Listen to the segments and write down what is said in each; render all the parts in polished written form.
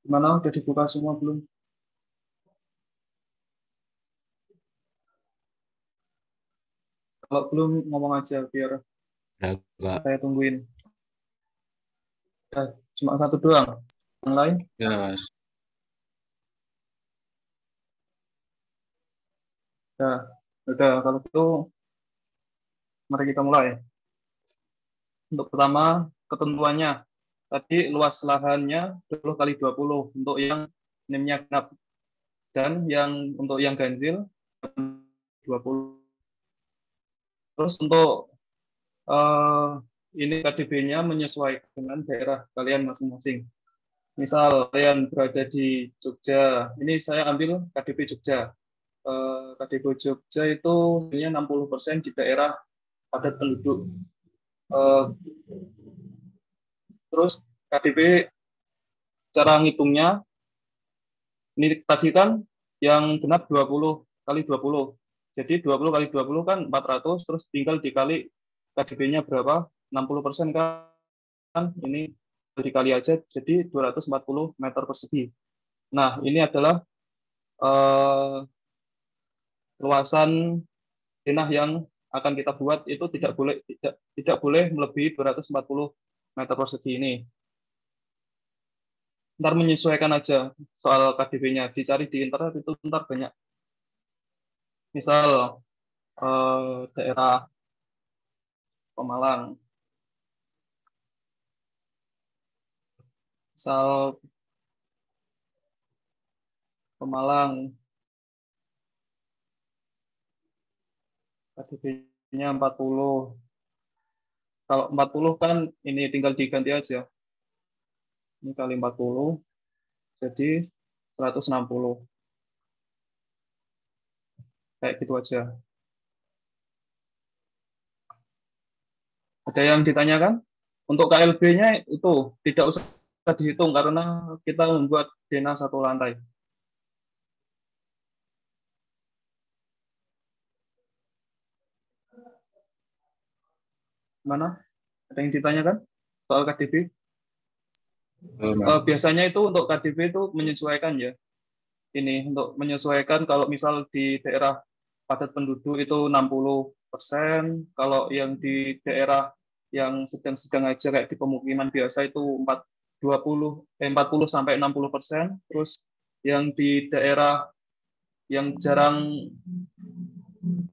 Gimana? Udah dibuka semua belum? Kalau belum ngomong aja biar Agak saya tungguin. Ya, cuma satu doang. Yang lain? ya. Ya, udah. Kalau gitu, mari kita mulai. Untuk pertama, ketentuannya. Tadi luas lahannya 20 kali 20 untuk yang NIM-nya genap. Dan yang untuk yang ganjil 20. Terus untuk eh, ini KDB-nya menyesuaikan dengan daerah kalian masing-masing. Misal kalian berada di Jogja, ini saya ambil KDB Jogja. KDB Jogja itu punya 60% di daerah padat penduduk. Eh, terus KDB cara ngitungnya, ini tadi kan yang genap 20 kali 20. Jadi 20 kali 20 kan 400, terus tinggal dikali KDB-nya berapa? 60% kan? Ini dikali aja, jadi 240 meter persegi. Nah, ini adalah eh, luasan denah yang akan kita buat itu tidak boleh melebihi 240 meter persegi ini. Ntar menyesuaikan aja soal KDB-nya, dicari di internet itu ntar banyak. Misal daerah Pemalang, misal Pemalang KDB-nya 40. Kalau 40 kan ini tinggal diganti aja. Ini kali 40 jadi 160. Kayak gitu aja. Ada yang ditanyakan? Untuk KLB-nya itu tidak usah dihitung karena kita membuat denah satu lantai. Mana? Ada yang ditanyakan soal KDB? Mas. Biasanya itu untuk KDB itu menyesuaikan ya. Ini untuk menyesuaikan kalau misal di daerah padat penduduk itu 60%, kalau yang di daerah yang sedang-sedang aja kayak di pemukiman biasa itu 40 sampai 60%, terus yang di daerah yang jarang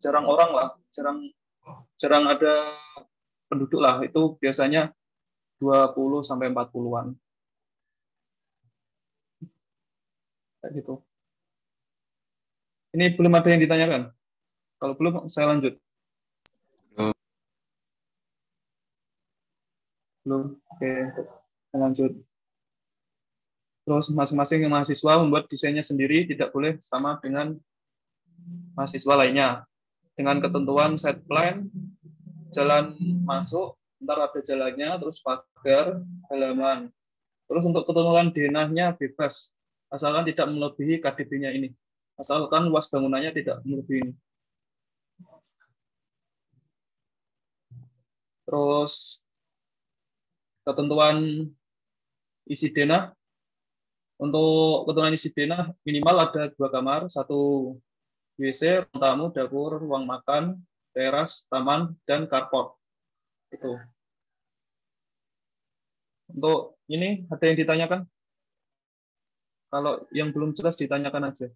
jarang orang lah, jarang jarang ada penduduk lah, itu biasanya 20 sampai 40-an kayak gitu. Ini belum ada yang ditanyakan. Kalau belum saya lanjut. Belum. Oke, saya lanjut. Terus masing-masing mahasiswa membuat desainnya sendiri, tidak boleh sama dengan mahasiswa lainnya. Dengan ketentuan set plan, jalan masuk, ntar ada jalannya, terus pagar, halaman. Terus untuk ketentuan denahnya bebas, asalkan tidak melebihi KDB-nya ini. Asalkan luas bangunannya tidak melebihi ini. Terus ketentuan isi denah, untuk ketentuan isi denah minimal ada 2 kamar, 1 WC, ruang tamu, dapur, ruang makan, teras, taman, dan carport. Itu. Untuk ini ada yang ditanyakan? Kalau yang belum jelas ditanyakan aja,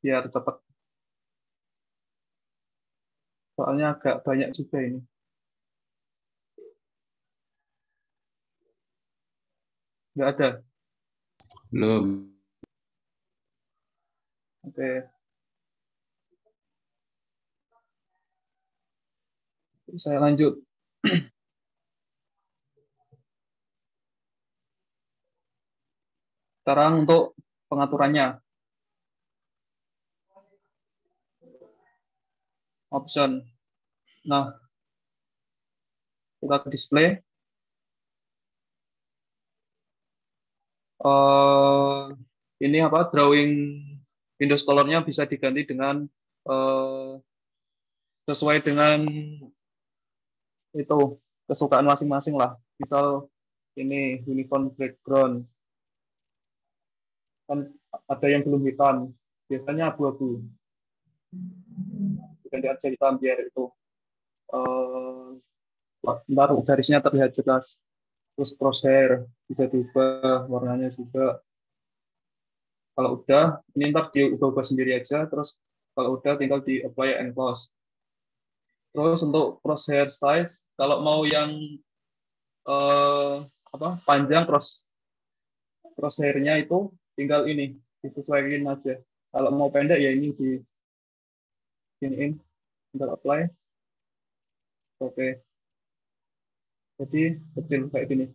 biar cepat. Soalnya agak banyak juga ini. Nggak ada. Belum. Oke, saya lanjut. Sekarang untuk pengaturannya. Option. Nah, kita ke display. Uh, ini apa? Drawing Windows color-nya bisa diganti dengan uh, sesuai dengan itu kesukaan masing-masing lah. Misal ini uniform background. kan ada yang belum hitam, biasanya abu-abu, ganti aja hitam biar itu ntar garisnya terlihat jelas. Terus crosshair bisa diubah warnanya juga. Kalau udah, ini ntar diubah-ubah sendiri aja. Terus kalau udah tinggal di apply and close. Terus untuk crosshair size, kalau mau yang eh, panjang crosshairnya itu tinggal ini disesuaikan aja. Kalau mau pendek ya ini di siniin, tinggal apply. Oke, jadi kecil kayak gini.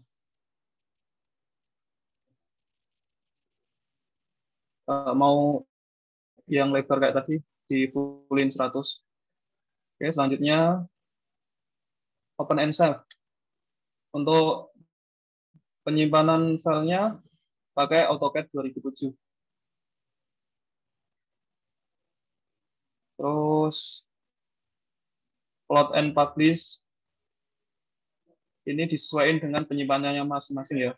Mau yang lebar kayak tadi di fullin 100. Oke, selanjutnya open and save. Untuk penyimpanan filenya pakai AutoCAD 2007. Terus plot and publish ini disesuaikan dengan penyimpanannya masing-masing ya.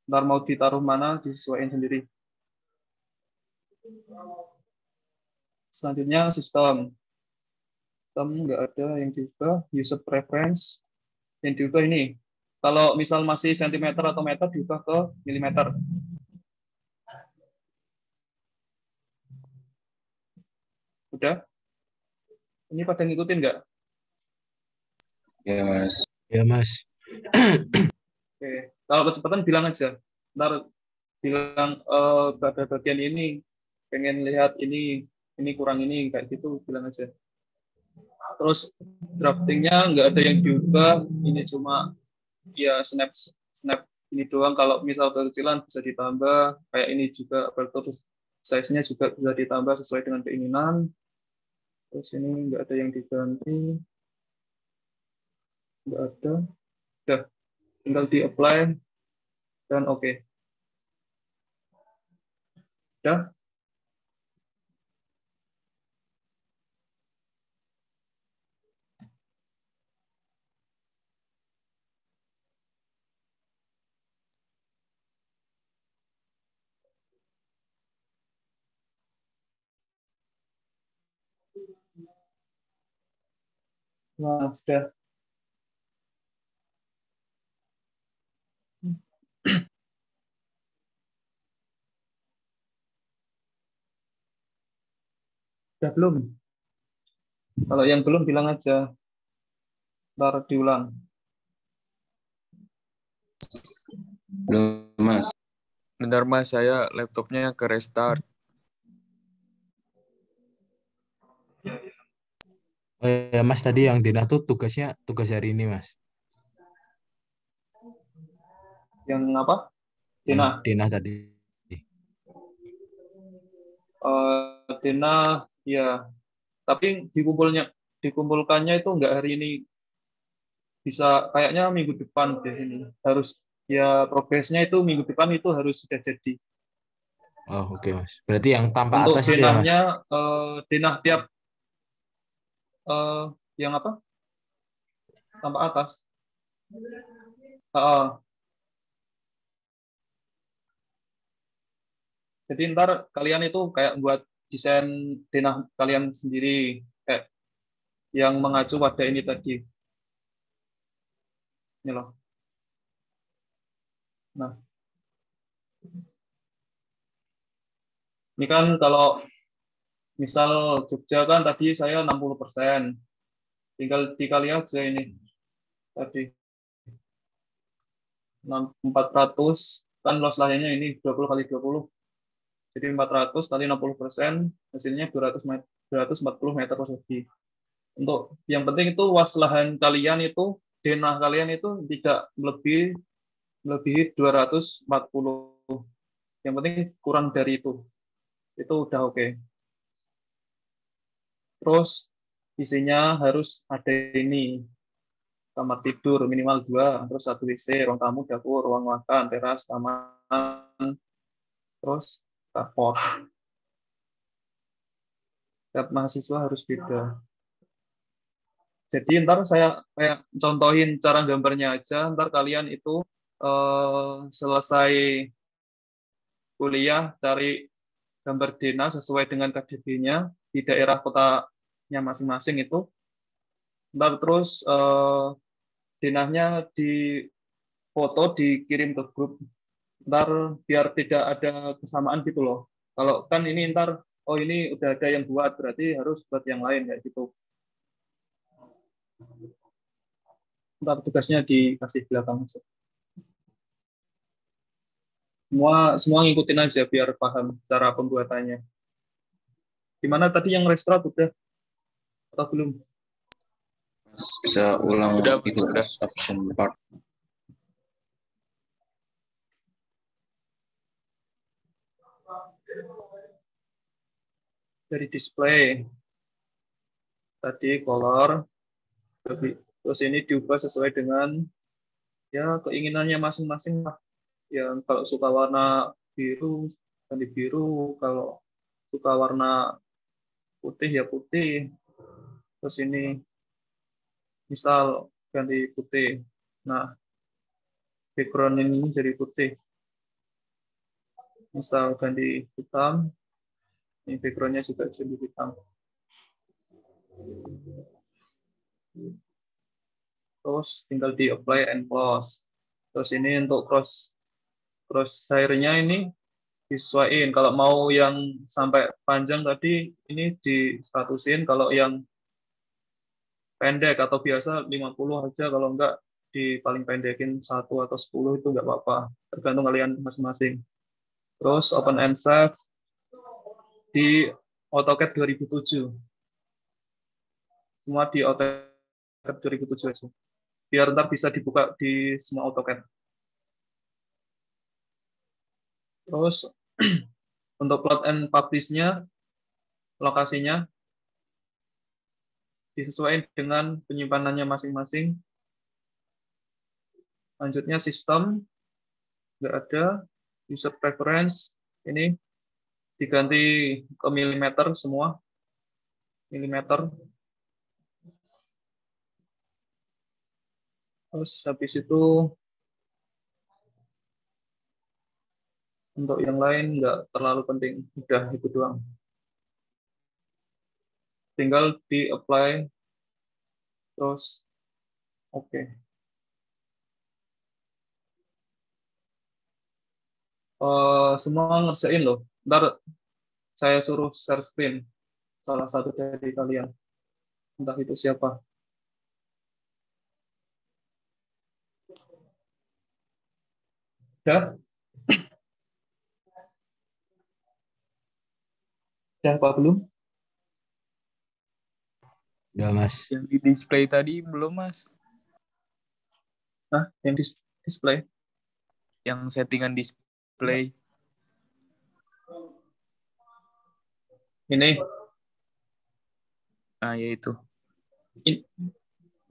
Ntar mau ditaruh mana disesuaikan sendiri. Selanjutnya sistem. Sistem nggak ada yang diubah. User preference yang diubah ini. Kalau misal masih sentimeter atau meter diubah ke milimeter. Udah? Ini pada ngikutin nggak? Ya, Mas. Ya, Mas. Oke. Kalau kecepatan bilang aja. Ntar bilang pada bagian ini pengen lihat ini kurang ini kayak gitu bilang aja. Terus draftingnya nggak ada yang diubah, ini cuma ya snap ini doang. Kalau misal kekecilan bisa ditambah, kayak ini juga terus size-nya juga bisa ditambah sesuai dengan keinginan. Terus ini nggak ada yang diganti, nggak ada, udah tinggal di apply dan oke. Udah. Nah, sudah. Sudah belum? Kalau yang belum bilang aja, ntar diulang. Belum, Mas. Bentar Mas, saya laptopnya ke restart. Oh ya, Mas, tadi yang Dina tuh tugas hari ini, Mas. Yang apa? Yang Dina. Dina tadi. Dina, ya. Tapi dikumpulkannya itu nggak hari ini. Bisa kayaknya minggu depan deh ini. Harus ya progresnya itu minggu depan itu harus sudah jadi. Oh, oke, Mas. Berarti yang tampak Untuk atas itu ya, Mas? denahnya, denah tiap yang apa? Tampak atas. Jadi ntar kalian itu kayak buat desain denah kalian sendiri, kayak yang mengacu pada ini tadi. Ini loh. Nah, ini kan kalau misal Jogja kan tadi saya 60%, tinggal dikali aja ini tadi 400 kan luas lahannya ini 20 kali 20, jadi 400 kali 60% hasilnya 240 meter persegi. Untuk yang penting itu luas lahan kalian itu, denah kalian itu tidak melebihi 240. Yang penting kurang dari itu udah oke. Terus isinya harus ada ini, kamar tidur minimal 2, terus 1 WC, ruang tamu, dapur, ruang makan, teras, taman, terus carport. Setiap mahasiswa harus beda. Jadi ntar saya kayak contohin cara gambarnya aja, ntar kalian itu selesai kuliah, cari gambar denah sesuai dengan KDB-nya di daerah kotanya masing-masing itu. Ntar terus denahnya di foto dikirim ke grup. Ntar biar tidak ada kesamaan gitu loh. Kalau kan ini ntar, oh ini udah ada yang buat, berarti harus buat yang lain kayak gitu. Ntar tugasnya dikasih belakang. Semua ngikutin aja biar paham cara pembuatannya. Gimana tadi yang restoran udah atau belum? Mas, bisa ulang Udah, itu udah. Mas, option part. Dari display tadi color, terus ini diubah sesuai dengan ya keinginannya masing-masing lah. Yang kalau suka warna biru ganti biru, kalau suka warna putih ya putih. Terus ini misal ganti putih. Nah, background ini jadi putih. Misal ganti hitam, ini backgroundnya juga jadi hitam. Terus tinggal di apply and close. Terus ini untuk crosshair-nya ini disesuaikan. Kalau mau yang sampai panjang tadi ini di 100-in, kalau yang pendek atau biasa 50 aja, kalau enggak di paling pendekin 1 atau 10 itu enggak apa-apa. Tergantung kalian masing-masing. Terus open and save di AutoCAD 2007. Semua di AutoCAD 2007 aja. Biar ntar bisa dibuka di semua AutoCAD. Terus untuk plot and publish-nya, lokasinya disesuaikan dengan penyimpanannya masing-masing. Lanjutnya sistem, nggak ada. User preference, ini diganti ke milimeter semua. Milimeter. Terus habis itu untuk yang lain nggak terlalu penting, udah itu doang. Tinggal di apply, terus oke. Semua ngerjain loh. Ntar saya suruh share screen salah satu dari kalian. Entah itu siapa. Udah? Udah apa belum? Udah, Mas. Yang di display tadi belum, Mas. Nah, yang display. Yang settingan display. Ini. Nah, yaitu.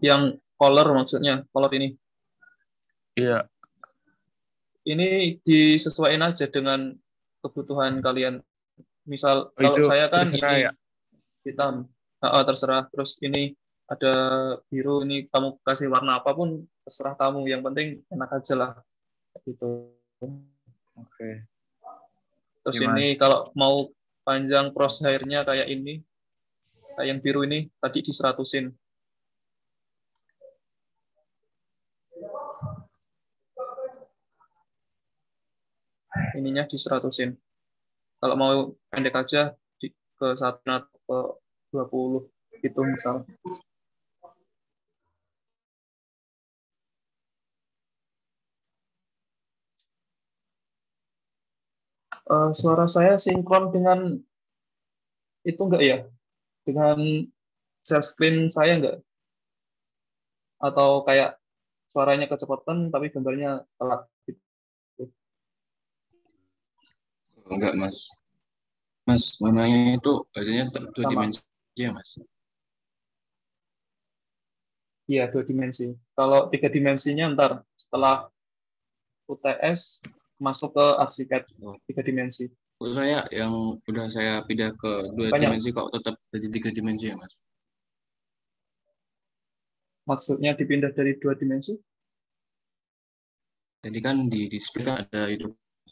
Yang color maksudnya, color ini. Iya. Ini disesuaikan aja dengan kebutuhan kalian. Misal kalau saya kan ini ya? hitam, terserah. Terus ini ada biru, ini kamu kasih warna apapun terserah kamu. Yang penting enak aja lah. Gitu. Oke. Terus Gimana? ini kalau mau panjang crosshair-nya kayak ini, kayak yang biru ini tadi di 100-in. Ininya di 100-in. Kalau mau pendek aja ke 1 atau ke 20 gitu misal. Suara saya sinkron dengan itu enggak ya? Dengan share screen saya enggak? Atau kayak suaranya kecepatan tapi gambarnya telat gitu. Enggak, Mas. Mas, warnanya itu hasilnya tetap 2 Sama. dimensi ya, Mas? Iya, 2 dimensi. Kalau 3 dimensinya ntar setelah UTS masuk ke ArchiCAD 3 dimensi. Menurut saya yang udah saya pindah ke 2 Banyak. dimensi kok tetap jadi 3 dimensi ya, Mas? Maksudnya dipindah dari 2 dimensi? Jadi kan di display kan ada itu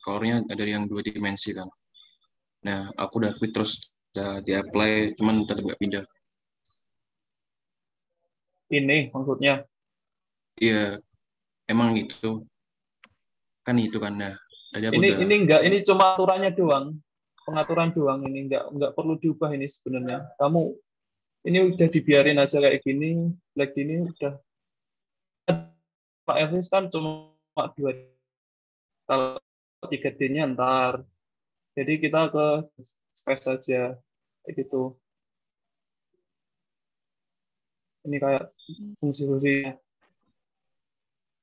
colornya ada yang 2 dimensi kan. Nah, aku udah klik terus udah di-apply, cuman tetap nggak pindah. Ini maksudnya. Iya, emang itu kan itu kan. Nah, tadi aku udah Ini cuma aturannya doang. Pengaturan doang ini enggak perlu diubah ini sebenarnya. Kamu ini udah dibiarin aja kayak gini, black gini udah. Pak Elvis kan cuma 2, kalau 3D-nya ntar. Jadi kita ke space saja kayak gitu. Ini kayak fungsi-fungsinya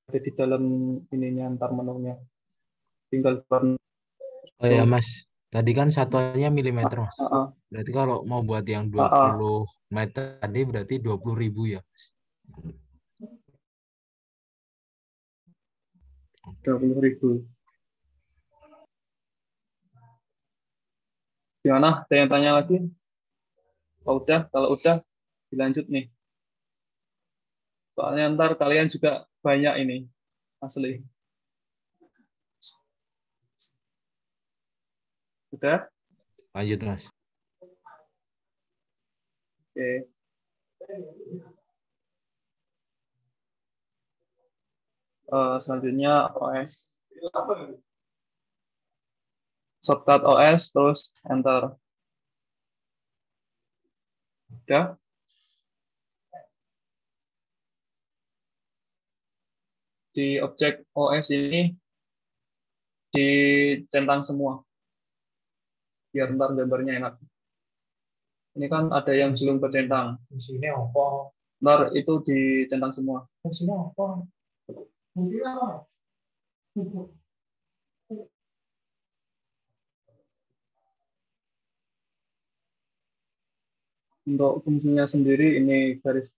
ada di dalam ininya ntar menunya. Tinggal burn. Oh ya Mas, tadi kan satuannya milimeter Mas. Ah, Berarti kalau mau buat yang ah, ah, 20 meter tadi berarti 20.000 ya. 20.000. Gimana? Ada yang tanya lagi? Kalau udah dilanjut nih. Soalnya ntar kalian juga banyak ini asli. Udah? Lanjut Mas. Oke. Selanjutnya OS. Shortcut OS terus enter. Udah? Di objek OS ini dicentang semua. Biar ntar gambarnya enak. Ini kan ada yang belum bercentang. Fungsinya apa? Ntar itu dicentang semua. Fungsinya apa? Fungsinya apa? Untuk fungsinya sendiri ini garis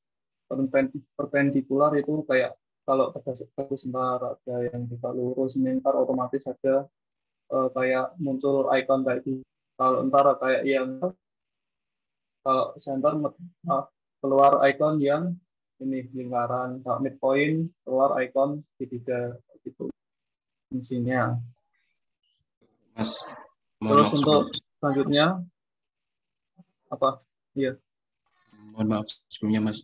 perpendikular itu kayak kalau garis ntar ada yang juga lurus ini ntar otomatis ada kayak muncul icon kayak gitu. Kalau ntar kayak yang kalau center keluar icon yang ini lingkaran, kalau midpoint keluar icon segitiga gitu fungsinya. Mas, mohon Terus maaf untuk sebelum- selanjutnya apa? Iya. mohon maaf sebelumnya Mas.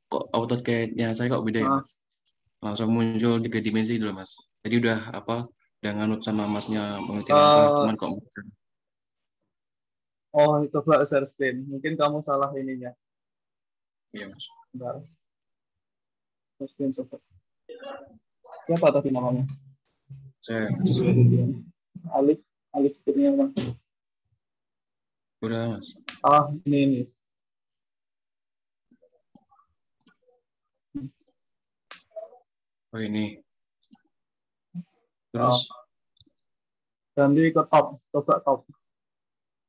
Kok AutoCAD-nya saya kok beda ya Ah, Mas? Langsung muncul 3 dimensi dulu Mas. Tadi udah udah nganut sama Masnya mengerti langkah, eh, cuman kok oh, coba share screen. Mungkin kamu salah ininya. iya Mas. Bentar. Share screen coba. Siapa tadi namanya? Saya Mas. Alif, Alif ini apa? Udah Mas. Ah, ini. Oh ini. Oh, Terus ganti ke top. Coba top.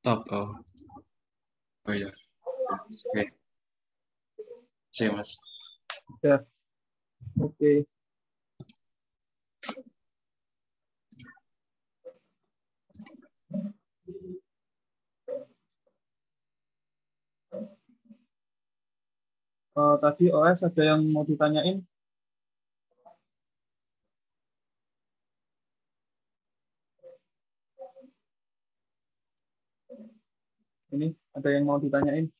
top. Oh iya. Oke. Saya Mas. Ya, oke. Tadi OS ada yang mau ditanyain? Ini ada yang mau ditanyain?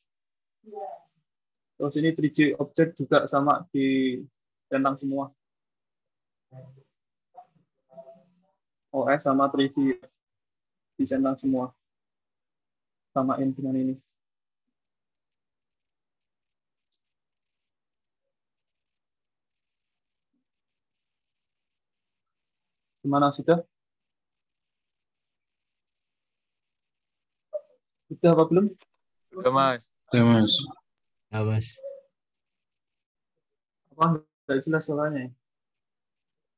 Terus ini 3D object juga sama di centang semua. OS sama 3D di centang semua. Samain dengan ini. Gimana sudah? Sudah apa belum? Udah Mas. Saya Mas. Ya Mas. Apa nggak jelas soalnya?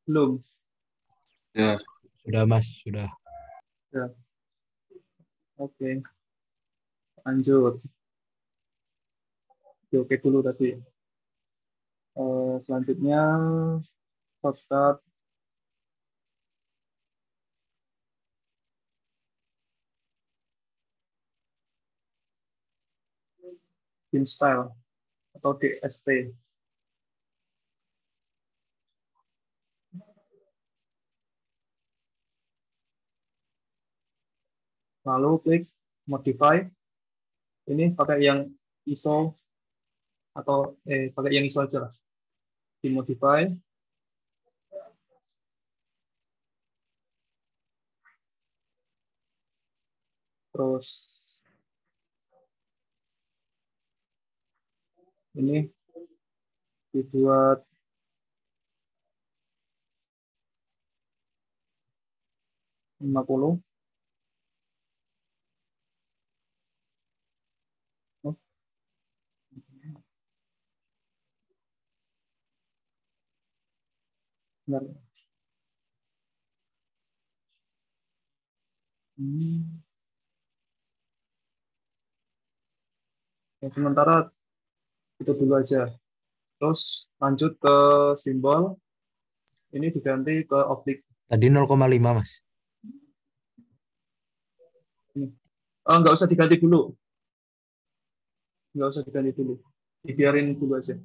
Belum. Ya. Sudah Mas, sudah. Ya. Oke. Lanjut. Oke dulu tadi. Selanjutnya shortcut Beam Style atau DST. Lalu klik modify. Ini pakai yang ISO atau pakai yang ISO aja lah. Di modify. Terus ini dibuat 50. Oh, benar. Ya, sementara itu dulu aja. Terus lanjut ke simbol. Ini diganti ke optik. Tadi 0,5 Mas. Ini. Nggak usah diganti dulu. Nggak usah diganti dulu. Dibiarin dulu aja.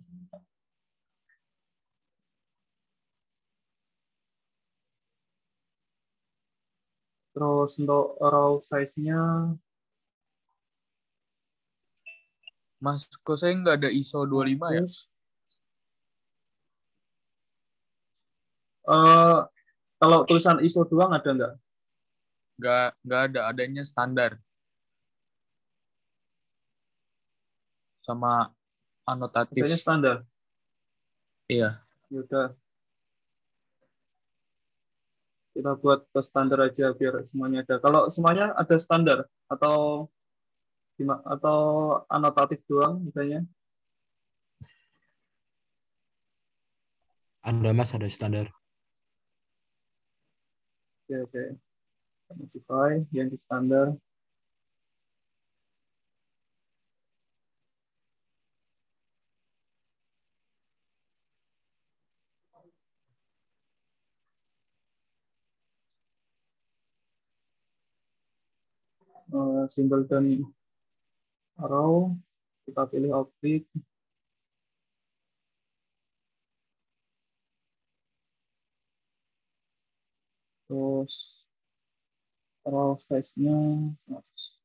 Terus untuk raw size-nya, Mas, kok saya nggak ada ISO 25 ya? Kalau tulisan ISO doang ada nggak? Nggak ada, adanya standar. Sama anotatif. Adanya standar. Iya. Ya udah. Kita buat ke standar aja biar semuanya ada. Kalau semuanya ada standar atau anotatif doang misalnya. Ada Mas, ada standar. Oke. Modify yang di standar. Simbol dan arrow. Kita pilih optik. Terus raw size-nya 100.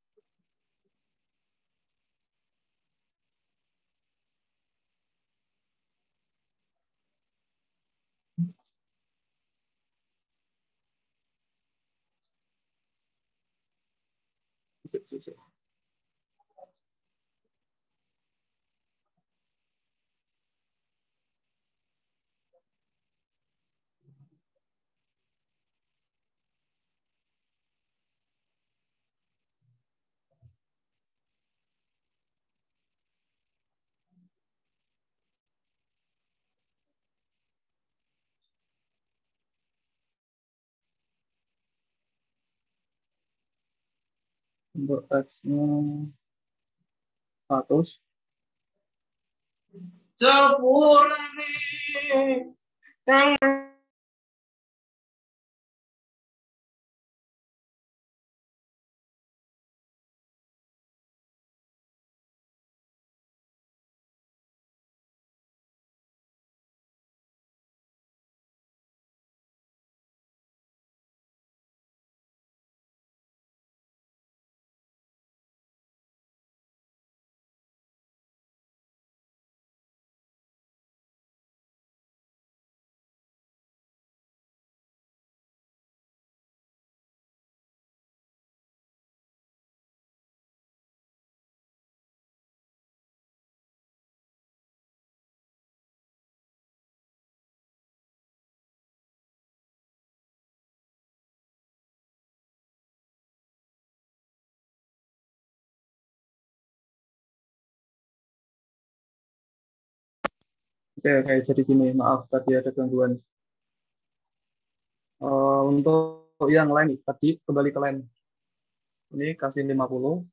Sip. Untuk teksnya 100. Oke, jadi gini, maaf tadi ada gangguan. Untuk yang lain, tadi kembali ke lain. Ini kasih 50.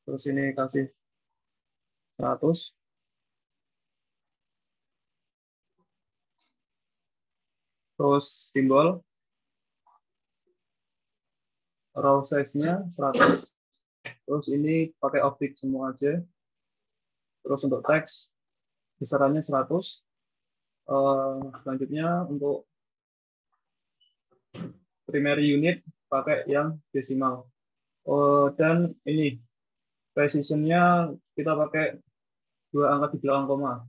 Terus ini kasih 100. Terus simbol. Raw size-nya 100. Terus ini pakai optik semua aja. Terus untuk teks, besarannya 100. Selanjutnya untuk primary unit pakai yang desimal. Dan ini precision-nya kita pakai 2 angka di belakang koma,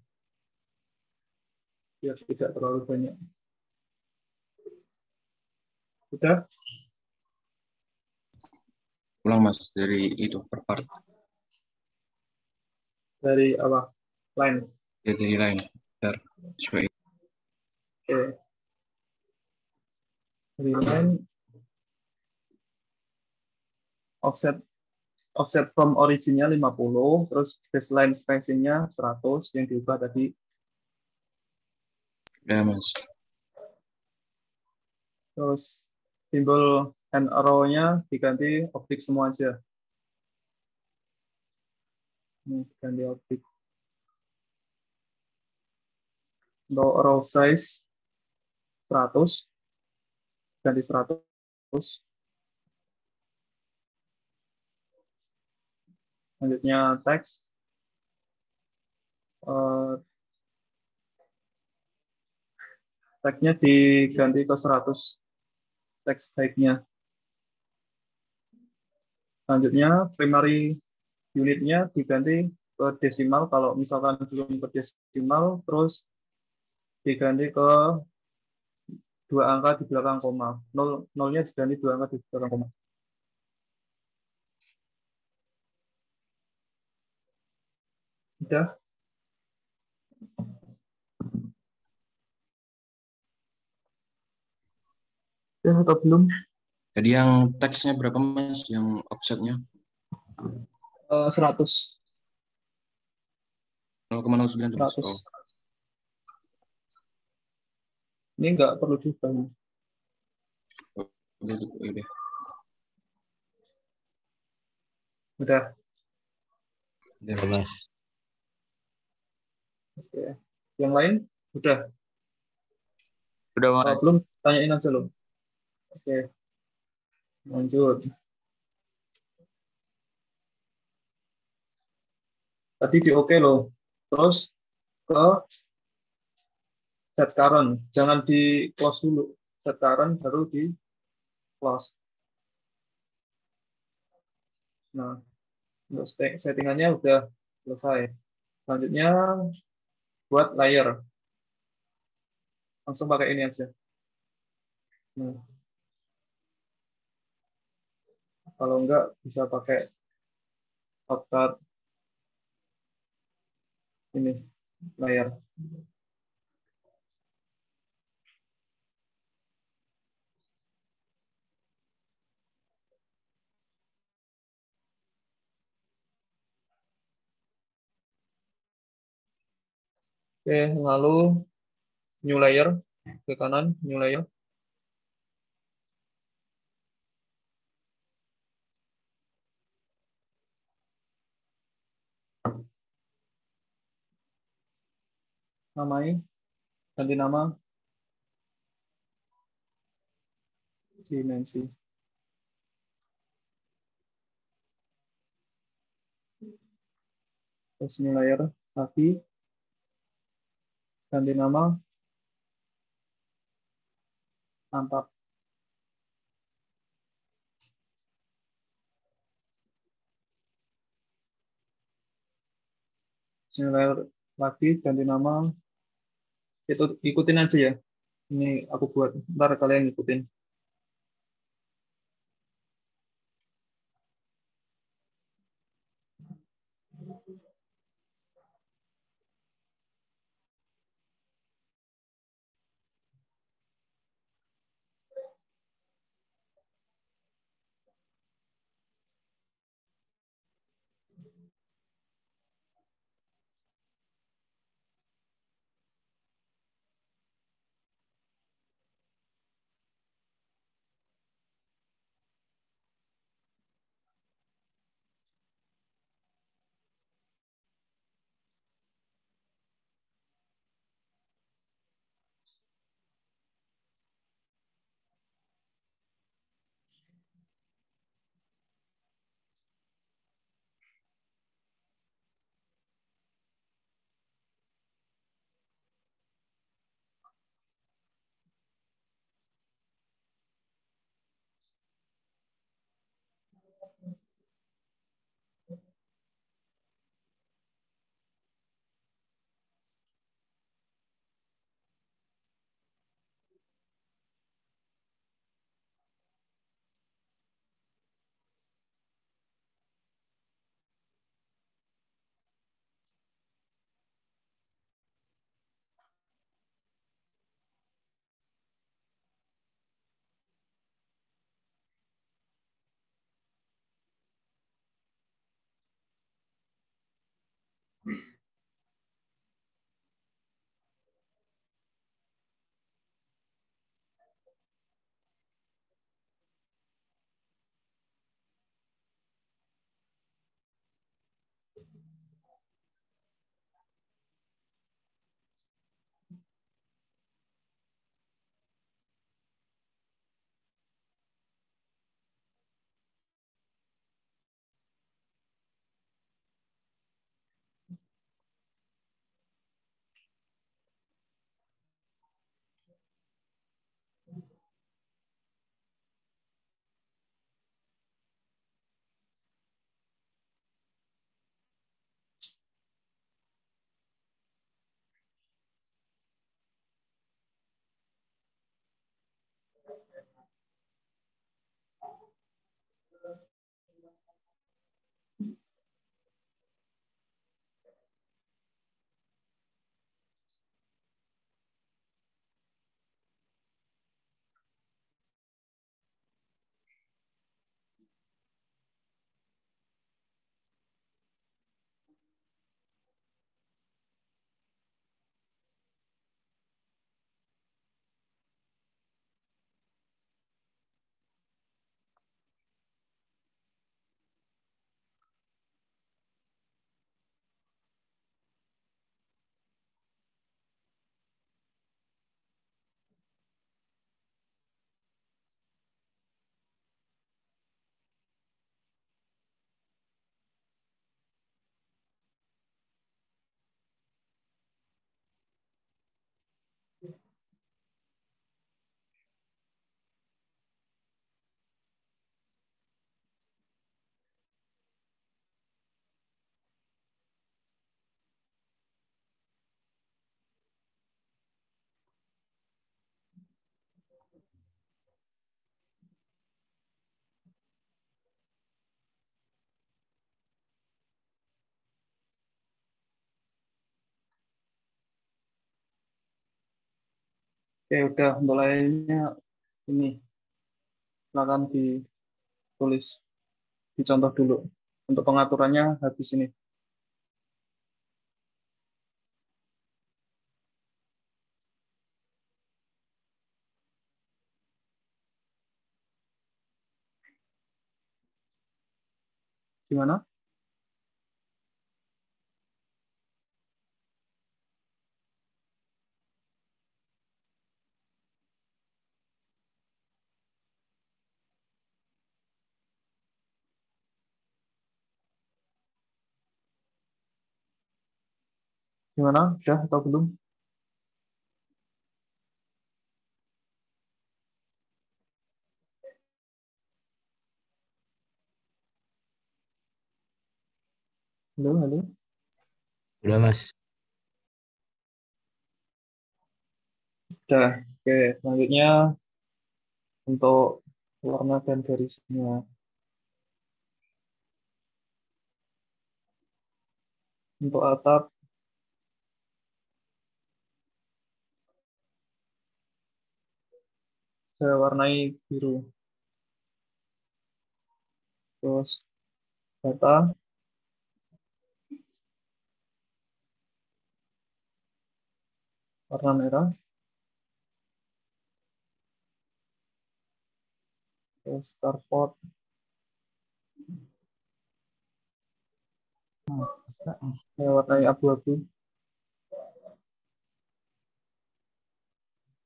biar tidak terlalu banyak. Sudah? Ulang Mas dari itu per part. Dari apa? Line. Ya dari lain. Bentar. Coba. Oke. Dari line offset from originnya 50, terus baseline spacing-nya 100 yang diubah tadi. Ya Mas. Terus simbol hand arrow-nya diganti objek semua aja. Ini ganti objek. Untuk row size 100, ganti 100. Selanjutnya teks. Tag-nya diganti ke 100 teks height-nya. Selanjutnya primary unit-nya diganti ke desimal kalau misalkan belum ke desimal, terus diganti ke 2 angka di belakang koma. Nolnya diganti 2 angka di belakang koma. Udah? Ya, atau belum? Jadi yang teksnya berapa Mas? Yang offsetnya? 100. 0,09 Mas. 100. Oh. Ini nggak perlu diubah. Udah. Udah. Ya, Mas. Oke. Yang lain? Udah. Udah Mas. Belum? Tanyain aja loh. Oke. Lanjut. Tadi di oke loh. Terus ke set current. Jangan di close dulu. Set current baru di close. Nah, untuk settingannya udah selesai. Selanjutnya buat layer. Langsung pakai ini aja. Nah, kalau enggak bisa pakai shortcut ini layer. Oke, lalu new layer ke kanan, new layer. Namai, ganti nama, dimensi. Terus new layer lagi, ganti nama, mantap. New layer lagi, ganti nama. Itu ikutin aja ya. Ini aku buat, ntar kalian ikutin. Oke, udah untuk lainnya ini silakan ditulis, dicontoh dulu. Untuk pengaturannya habis ini. Gimana? Gimana? Udah atau belum? Halo, halo. Udah, Mas. Udah. Oke, selanjutnya untuk warna dan garisnya. Untuk atap, saya warnai biru. Terus bata, warna merah. Terus carport, saya warnai abu-abu.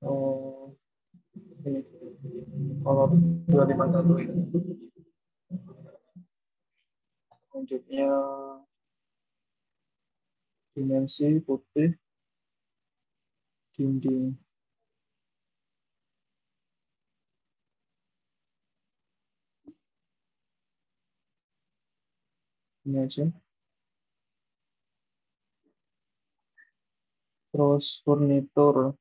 Oh, ini kolor 251 ini. Selanjutnya dimensi putih, dinding. Ini aja. Terus furnitur,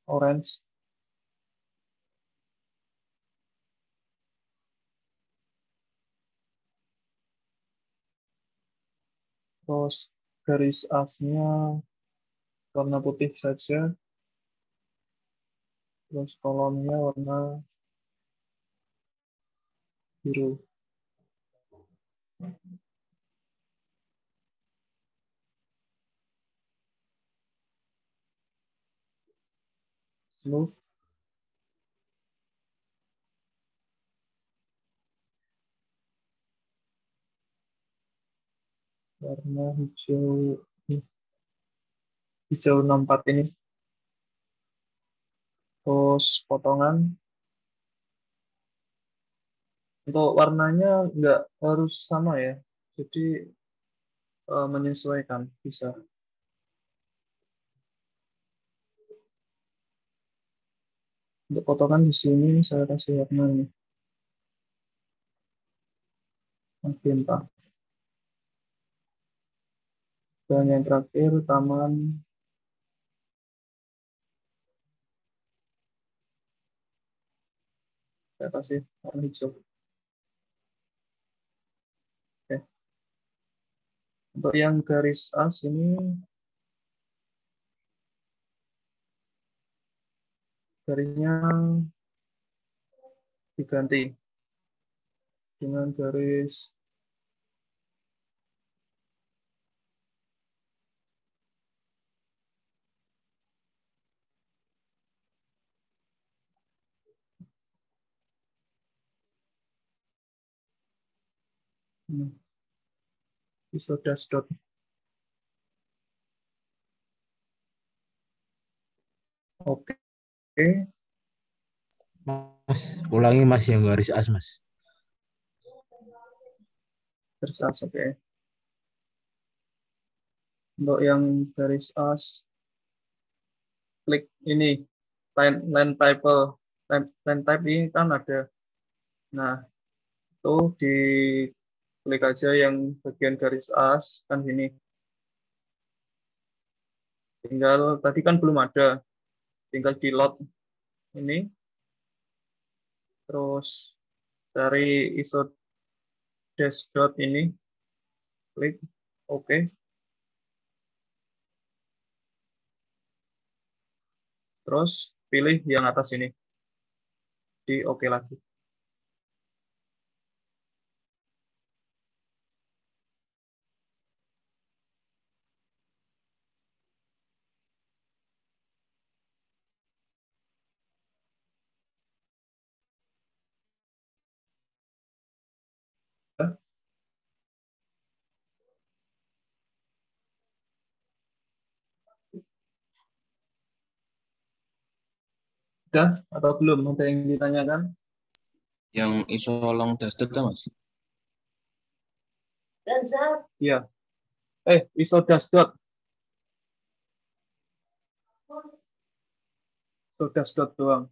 orange. Terus garis asnya warna putih saja. Terus kolomnya warna biru. Smooth. Warna hijau, hijau 64 ini. Terus potongan. Untuk warnanya nggak harus sama ya. Jadi menyesuaikan bisa. Untuk potongan di sini saya kasih warna ini. Magenta. Dan yang terakhir taman saya kasih warna hijau. Oke. Untuk yang garis as ini garisnya diganti dengan garis ini. Bisa dash dot. Oke. Mas, ulangi Mas yang garis as, Mas. Garis as, oke. Untuk yang garis as, klik ini line type ini kan ada. Nah, itu di klik aja yang bagian garis as kan gini. Tinggal tadi kan belum ada, tinggal di load ini, terus dari ISO dash dot ini, klik oke. Terus pilih yang atas ini, di oke lagi. Udah atau belum? Ada yang ditanyakan? Yang ISO long dusted kan, Mas? Iya. ISO dash dot. ISO dash dot doang.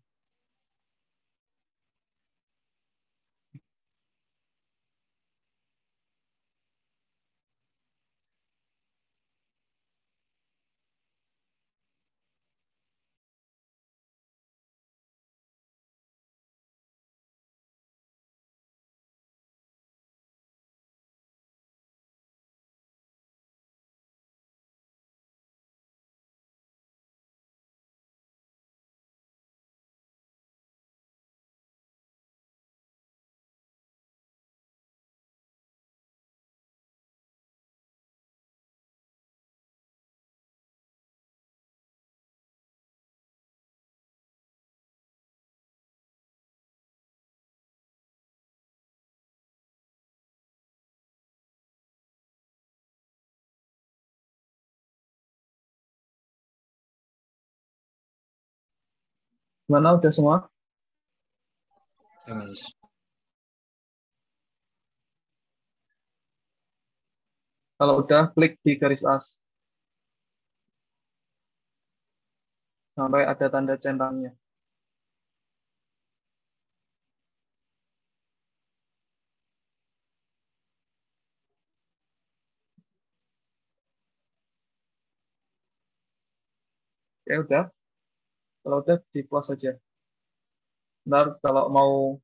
Gimana, udah semua? Ya, Mas. Kalau udah, klik di garis as. Sampai ada tanda centangnya. Ya udah. Kalau udah, di close aja. Ntar kalau mau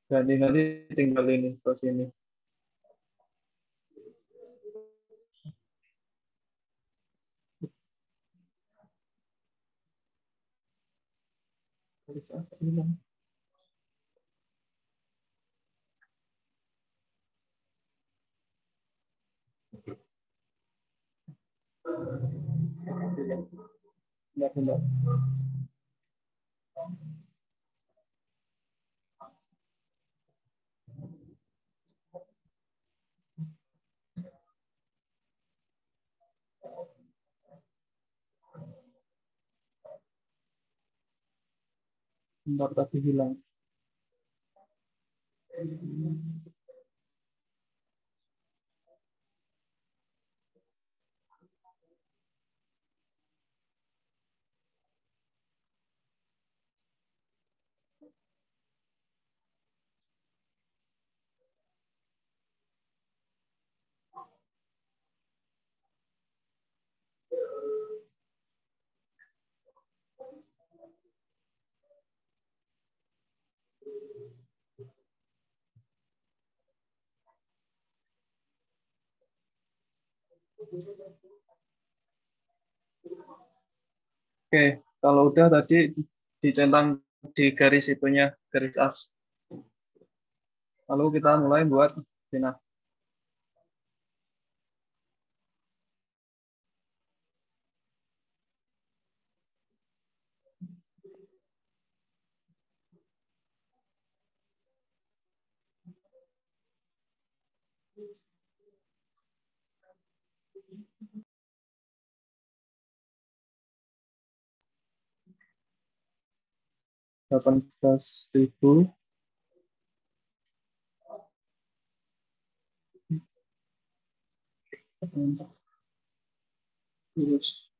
ganti-ganti tinggal ini ke sini. Garis as ini kan. Bentar. Bentar tapi hilang. Oke, kalau udah tadi dicentang di garis itunya, garis as. Lalu kita mulai buat zona. Delapan belas ribu terus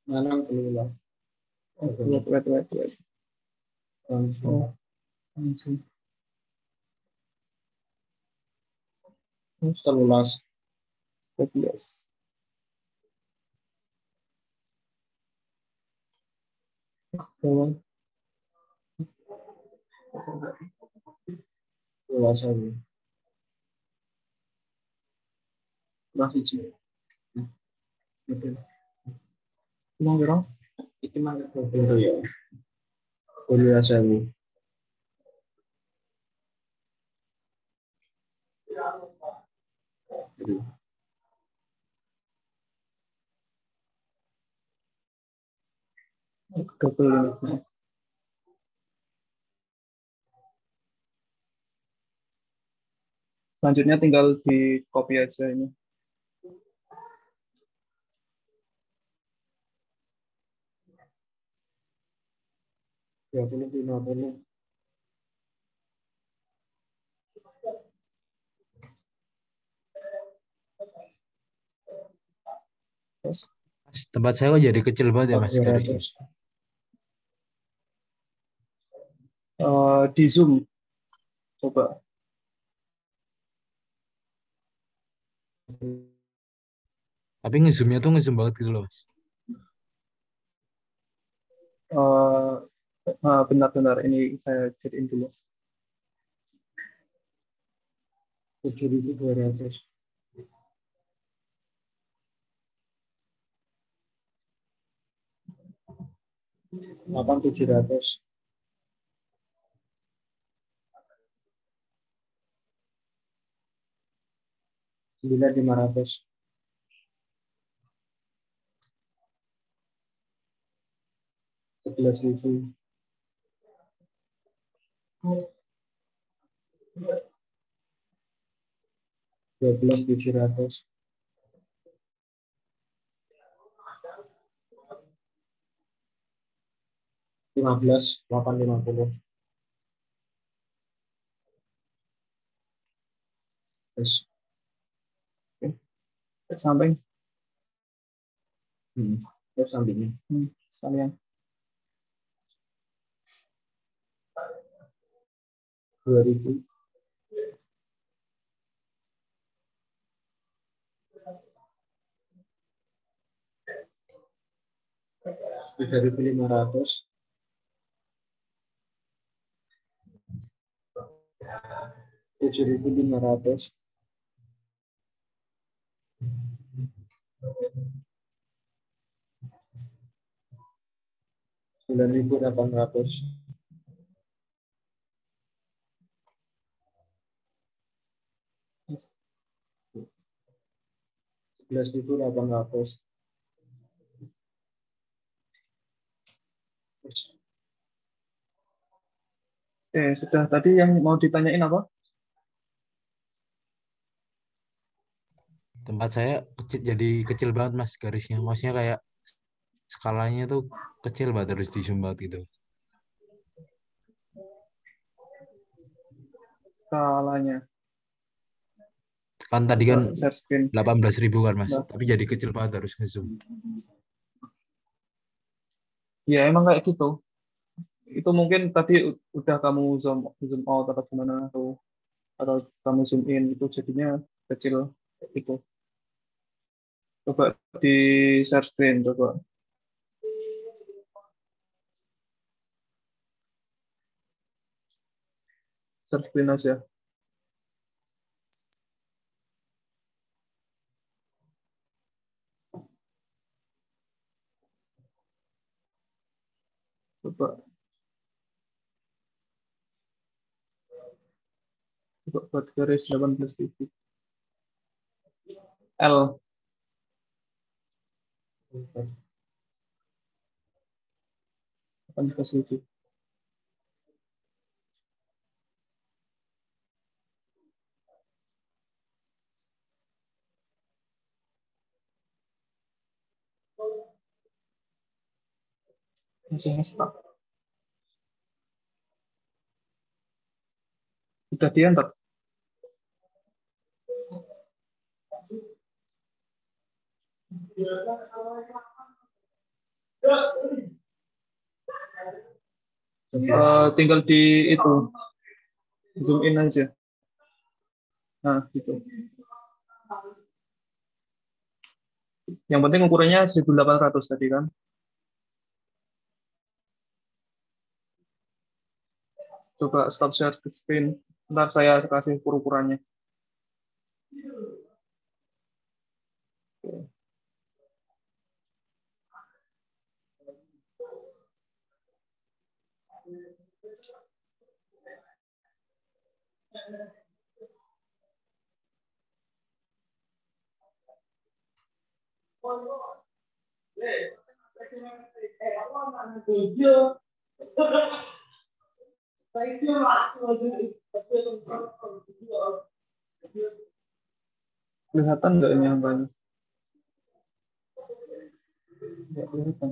mana keluar? Wait. Langsung. Terus 14. Bawah. Luas lagi. Masih sih. Betul. Mau berapa? Itu mah betul ya. Luas lagi. Betul. Selanjutnya tinggal di copy aja ini. Ya, 50. Mas, tempat saya kok jadi kecil banget ya Mas garisnya. Di zoom coba. Tapi ngezoomnya tuh ngezoom banget gitu loh Mas. Benar-benar ini saya jadiin dulu. 7.200. 8.700. 9.500. 11.000. 12.700. 15.850. Terus samping. Terus sampingnya. Sekalian. 2.000. 3.500. 7.500. 9.800. 10.000. 17.800. Sudah. Tadi yang mau ditanyain apa? Tempat saya kecil, jadi kecil banget mas garisnya. Maksudnya kayak skalanya tuh kecil banget, harus di zoom banget gitu. Skalanya. Kan tadi kan Share screen. 18.000 kan mas, Nah. tapi jadi kecil banget, harus nge-zoom. Ya emang kayak gitu. Itu mungkin tadi udah kamu zoom out atau gimana, atau kamu zoom in, itu jadinya kecil kayak gitu. Coba di share screen, coba. Share screen aja. Coba buat garis 18 titik. L. 18 titik. Masih nge-stuck. Udah di-enter. Tinggal di itu zoom in aja. Nah, gitu. Yang penting ukurannya 1800 tadi kan. Coba stop share screen. Ntar saya kasih ukurannya. Kelihatan nggak ini angkanya? Nggak kelihatan.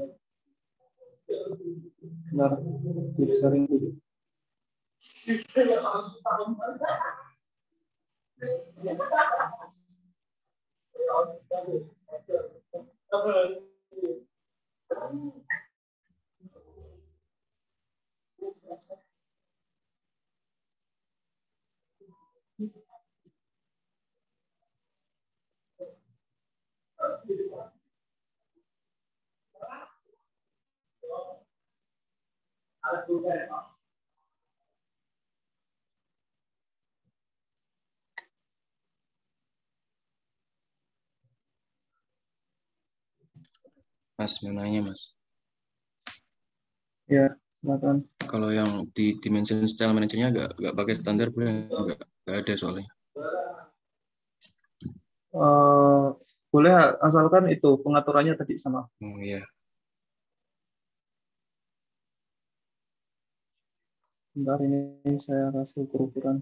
Bentar, dibesarin dulu. Mas, mau nanya mas. Ya, silakan. Kalau yang di dimension style managernya nggak pakai standar, boleh nggak ada soalnya. Boleh, asalkan itu pengaturannya tadi sama. Oh iya. Bentar, ini saya kasih ukuran.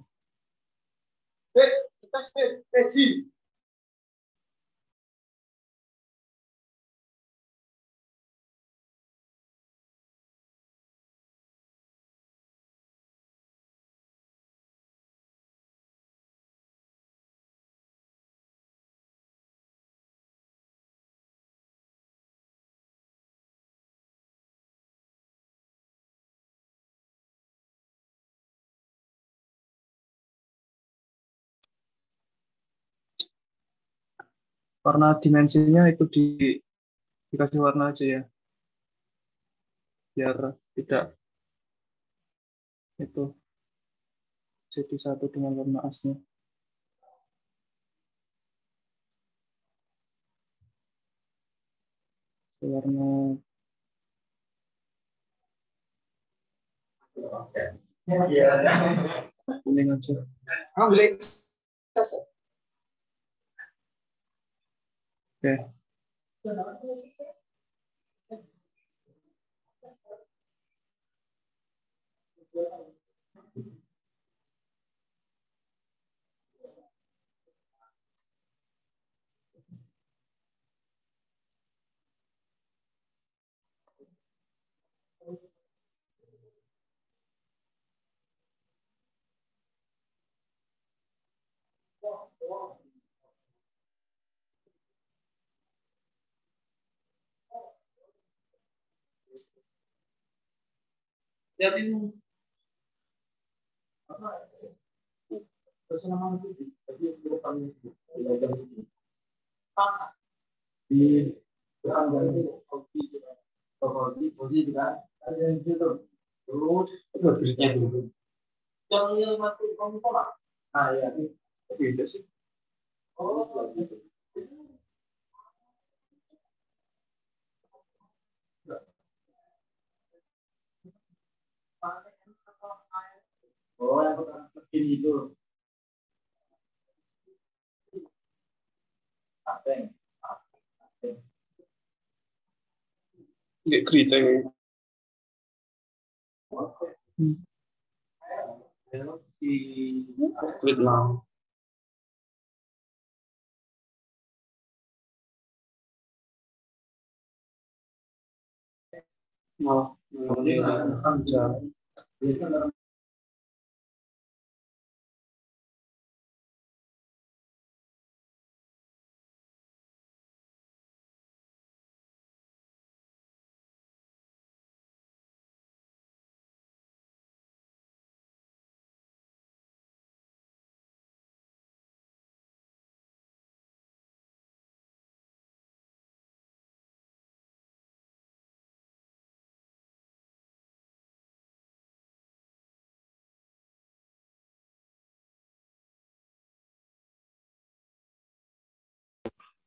Warna dimensinya itu dikasih warna aja ya, biar tidak itu jadi satu dengan warna asnya. Warna kuning aja. Oke. Lihatin di terus berisnya dulu. Yang masuk kamu sekolah. Ah ya, beda sih. Oh, oh, yang begini itu. Apa? Nggak keriting. Si kulit lang. Oh, ini kan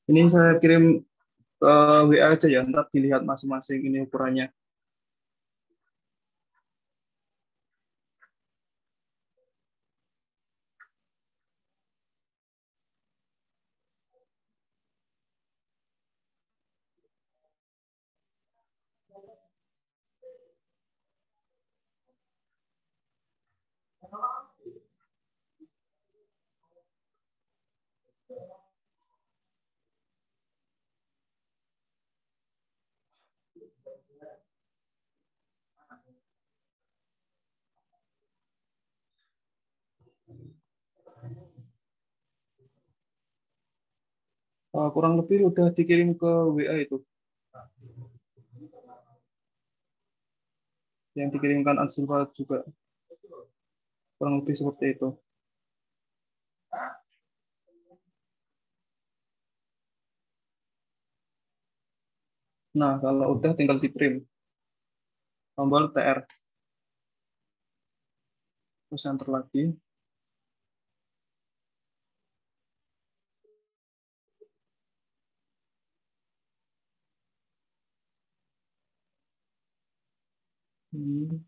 ini saya kirim ke WA aja ya, ntar dilihat masing-masing ini ukurannya. Kurang lebih udah dikirim ke WA itu, yang dikirimkan Ansulfa juga, kurang lebih seperti itu. Nah, kalau udah tinggal di print tombol TR, terus enter lagi. Hmm.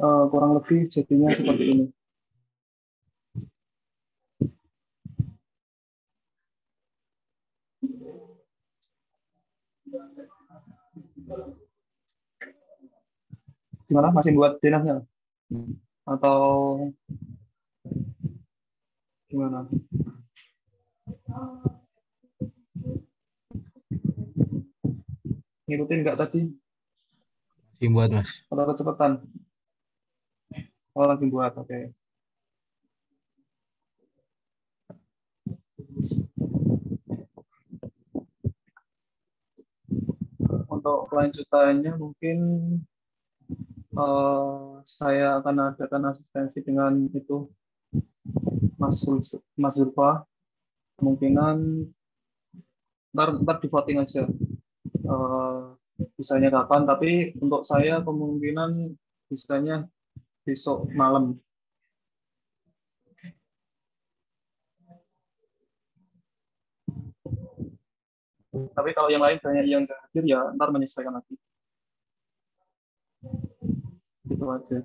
kurang lebih jadinya seperti ini. Gimana? Masih buat denahnya? Atau gimana? Ngikutin nggak tadi? Masih buat mas. Atau kecepatan? Oh, lagi buat, oke. Untuk kelanjutannya mungkin saya akan adakan asistensi dengan itu Mas Zulfa. Kemungkinan ntar di voting aja. Bisanya kapan, tapi untuk saya kemungkinan bisanya besok malam. Tapi kalau yang lain banyak yang nggak hadir ya ntar menyesuaikan lagi. Gitu aja.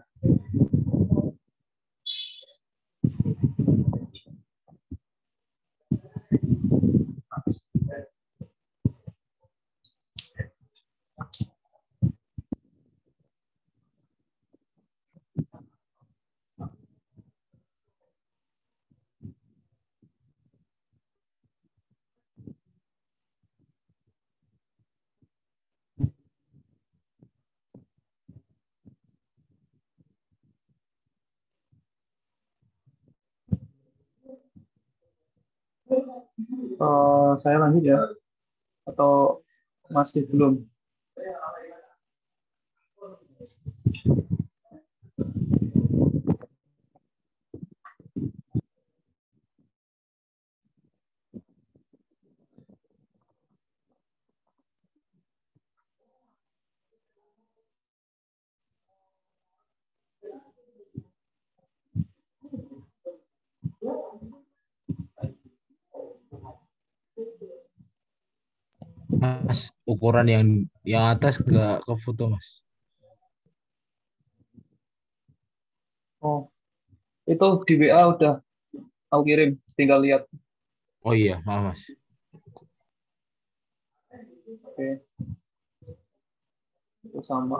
Saya lanjut ya, atau masih belum? Mas, ukuran yang atas nggak ke foto mas. Oh, itu di WA udah aku kirim, tinggal lihat. Oh iya, maaf mas. Oke, itu sama.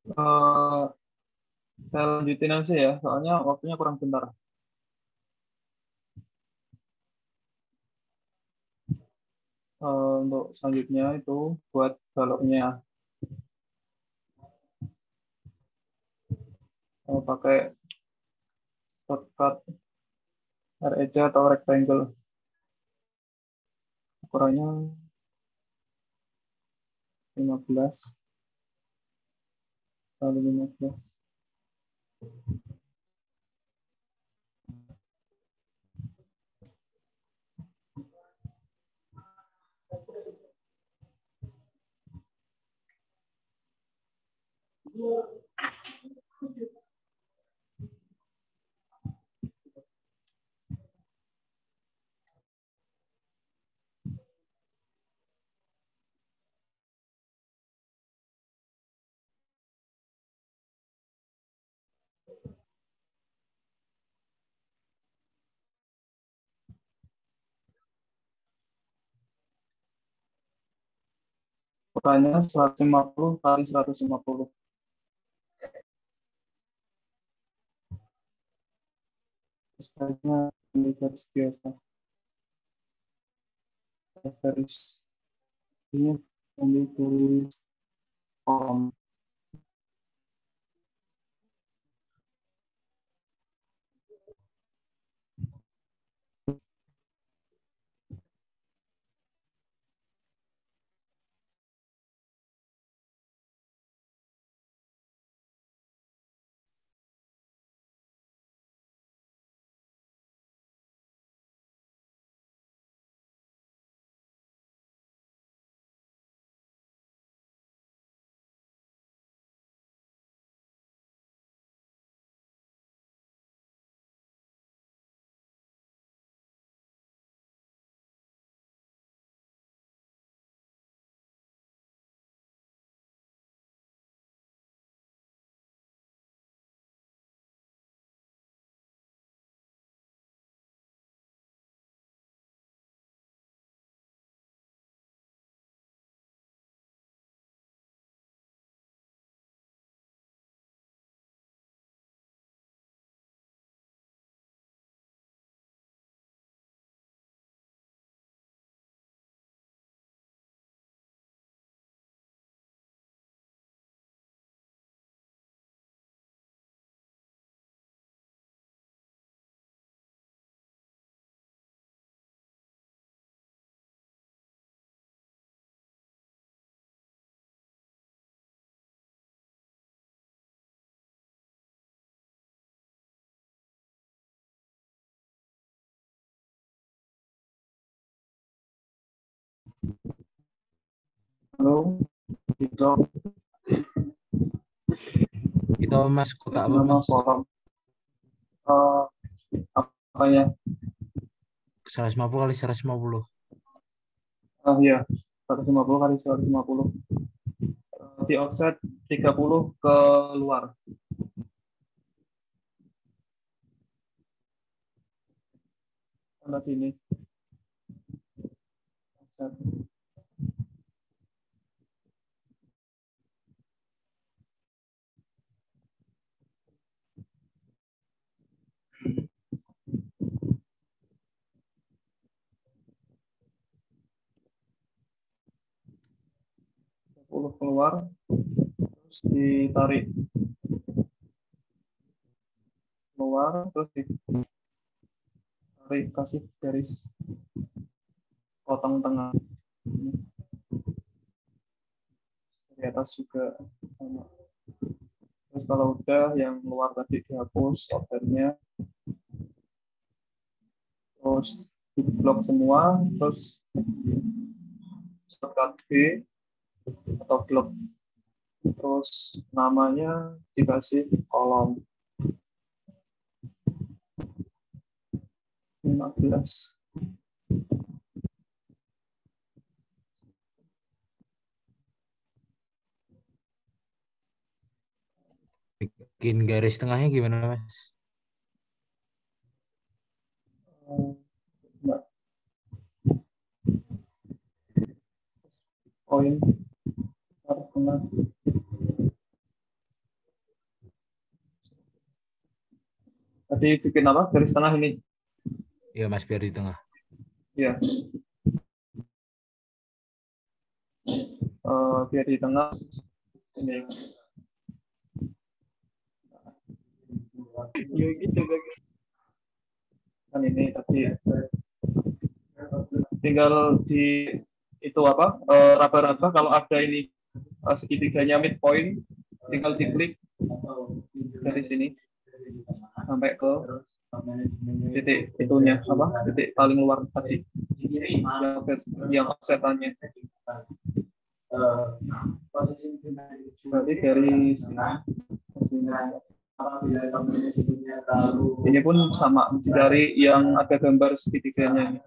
Eh, saya lanjutin aja ya, soalnya waktunya kurang bentar. Untuk selanjutnya itu buat baloknya. Pakai shortcut REJ atau rectangle. Ukurannya 15 kali 15. Ukurannya 150 kali 150. Hanya ini garis biasa. Garis ini ambil garis kolom. Halo, itu Itu Mas kotak apa nama Mas? kolom. Apa ya? 150 kali 150. Ya, 150 kali 150. Di offset 30 ke luar. Tanda sini. Offset. Keluar, terus ditarik keluar, terus ditarik, kasih garis potong tengah. Di atas juga sama. Terus kalau udah yang luar tadi dihapus ordernya, terus di blok semua, terus shortcut B atau blok, terus namanya dikasih kolom 15. Bikin garis tengahnya gimana Mas? Enggak. Poin tengah. Tadi bikin apa? Garis tengah ini. Iya Mas, biar di tengah. Ya. Biar di tengah ini. Ya gitu Kan ini tadi tinggal di itu apa? Raba-raba kalau ada ini segitiganya midpoint, tinggal diklik dari sini sampai ke titik itunya apa? Titik paling luar tadi. Yang offsetannya. Berarti dari sini. Ini pun sama dari yang ada gambar segitiganya.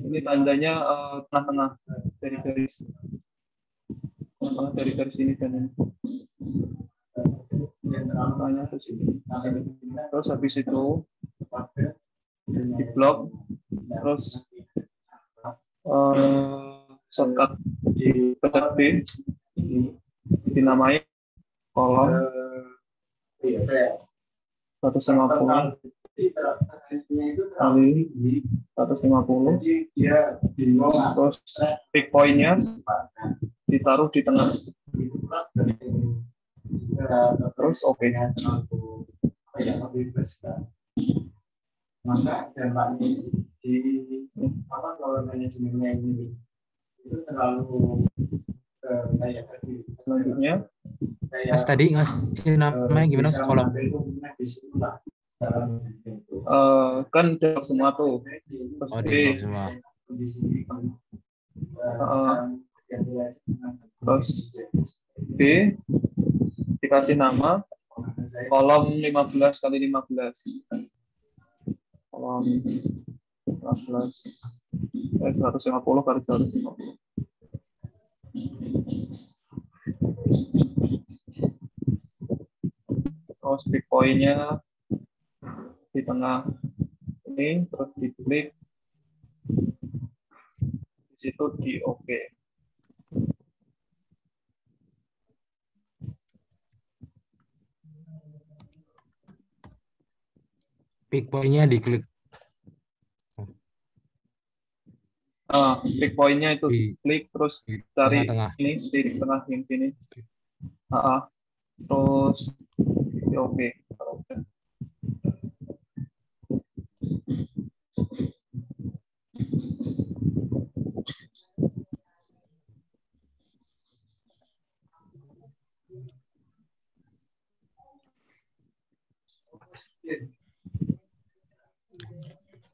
Ini tandanya tengah-tengah dari garis dari garis ini dan ini. Tengahnya ke sini. Terus habis itu di blok, terus shortcut di pencet B dinamai kolom 150 kali 150, terus peak point-nya ditaruh di tengah, terus oke. Maka dampaknya di kalau manajemennya ini itu terlalu kayak Selanjutnya Mas tadi ngasih namanya gimana kolom? kan udah semua tuh, terus Oh, B, di bawah semua. terus B dikasih nama kolom 15 kali 15, kolom 15 150 kali 150. Terus peak point-nya di tengah ini, terus diklik di situ di oke. Peak point-nya diklik Peak point-nya itu di klik, terus di cari tengah-tengah. ini di tengah yang sini. Terus di oke.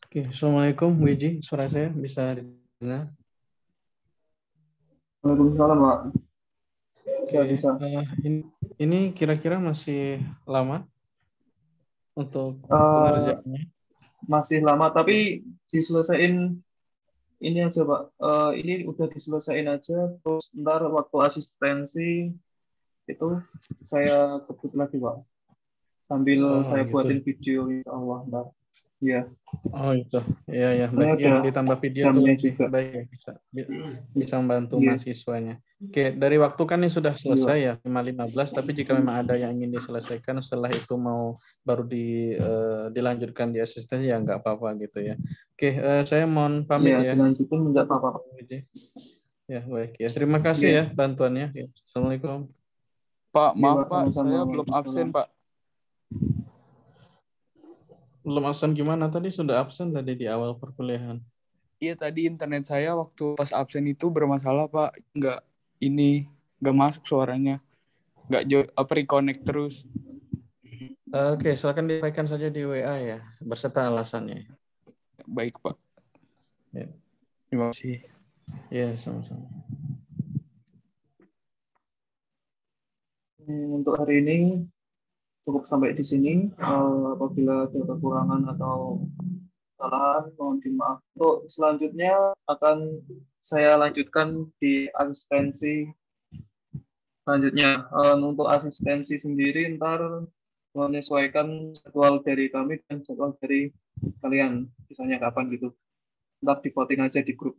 Oke, Assalamualaikum Wiji, suara saya bisa didengar? Waalaikumsalam, Pak. Oke, Bisa. ini kira-kira masih lama untuk Eh, pengerjaannya? masih lama, tapi diselesaiin ini aja, Pak. Ini udah diselesain aja, terus ntar waktu asistensi itu saya kebut lagi, Pak. Sambil Oh, saya gitu. buatin video, insya Allah, ntar. Iya. Oh itu, ya Ini baik ya, ada ditambah video tuh jamnya lebih juga. baik ya, bisa membantu Iya. mahasiswanya. Oke, dari waktu kan ini sudah selesai ya 5.15, tapi jika memang ada yang ingin diselesaikan setelah itu mau baru dilanjutkan di asisten ya nggak apa-apa gitu ya. Oke, saya mohon pamit Iya, ya. dilanjutin nggak apa-apa, Pak. Ya baik ya, terima kasih Iya. ya bantuannya. Ya. Assalamualaikum. Pak, Iya, maaf Pak, Pak, sama-sama. saya belum absen Pak. Belum absen gimana? Tadi sudah absen tadi di awal perkuliahan. Iya tadi internet saya waktu pas absen itu bermasalah Pak, nggak masuk suaranya, nggak reconnect terus. Oke, silakan disampaikan saja di WA ya, berserta alasannya. Baik Pak. Ya. Terima kasih. Ya, sama-sama. Untuk hari ini cukup sampai di sini. Apabila ada kekurangan atau kesalahan, mohon dimaaf. Untuk selanjutnya akan saya lanjutkan di asistensi selanjutnya. Untuk asistensi sendiri ntar menyesuaikan jadwal dari kami dan jadwal dari kalian, misalnya kapan gitu. Ntar di voting aja di grup.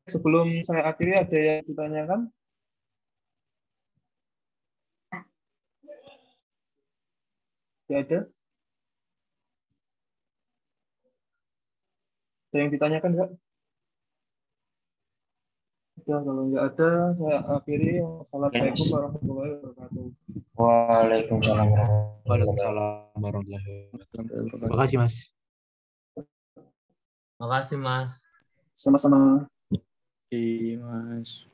Sebelum saya akhiri, ada yang ditanyakan? Tidak ada? Ada yang ditanyakan nggak? Sudah, kalau nggak ada, saya akhiri. Wassalamualaikum warahmatullahi wabarakatuh. Waalaikumsalam. Waalaikumsalam warahmatullahi wabarakatuh. Terima kasih, Mas. Makasih, Mas. Sama-sama. Oke, Mas.